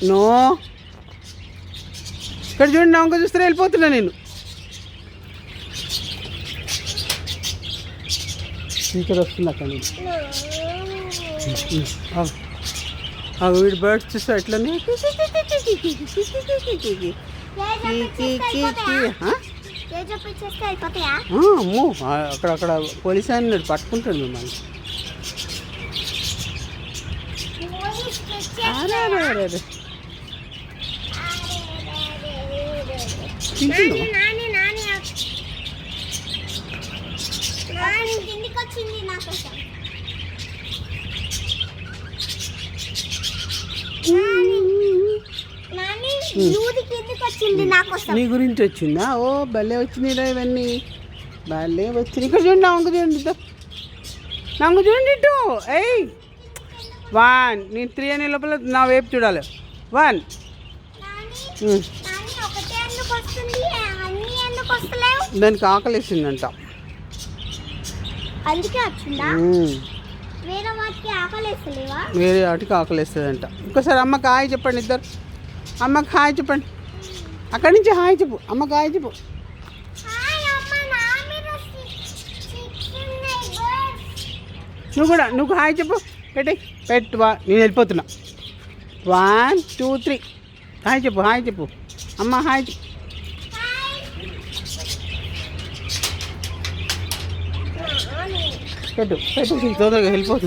No, ఇక్కడ చూడండి, నా వంక చూస్తే వెళ్ళిపోతున్నా నేను. టీచర్ వస్తుంది అక్కడ నుంచి. వీడి బర్డ్స్ చూస్తే ఎట్లని అమ్మో, అక్కడ పోలీస్ ఆయన పట్టుకుంటాడు మిమ్మల్ని. అరే నీ గురించి వచ్చిందా? ఓ భలే వచ్చినాయిరా ఇవన్నీ, భలే వచ్చినాయి. ఇక్కడ చూడండి, నాంగు చూడండి, నాంగు చూడండి ఇటు. ఏయ్ 1, నేను 3 అనే లోపల నా వైపు చూడాలి. 1. దానికి ఆకలేసిందంట, వేరే వాటికి ఆకలేస్తుందంట. ఇంకోసారి అమ్మకి హాయ్ చెప్పండి, ఇద్దరు అమ్మకి హాయ్ చెప్పండి. అక్కడి నుంచి హాయ్ చెప్పు, అమ్మకి హాయ్ చెప్పు. నువ్వు హాయ్ చెప్పు, పెట్టు. నేను వెళ్ళిపోతున్నా. 1, 2, 3 హాయ్ చెప్పు. అమ్మ హాయ్ చెప్పు. పెట్టు తొందరగా వెళ్ళిపోతుంది.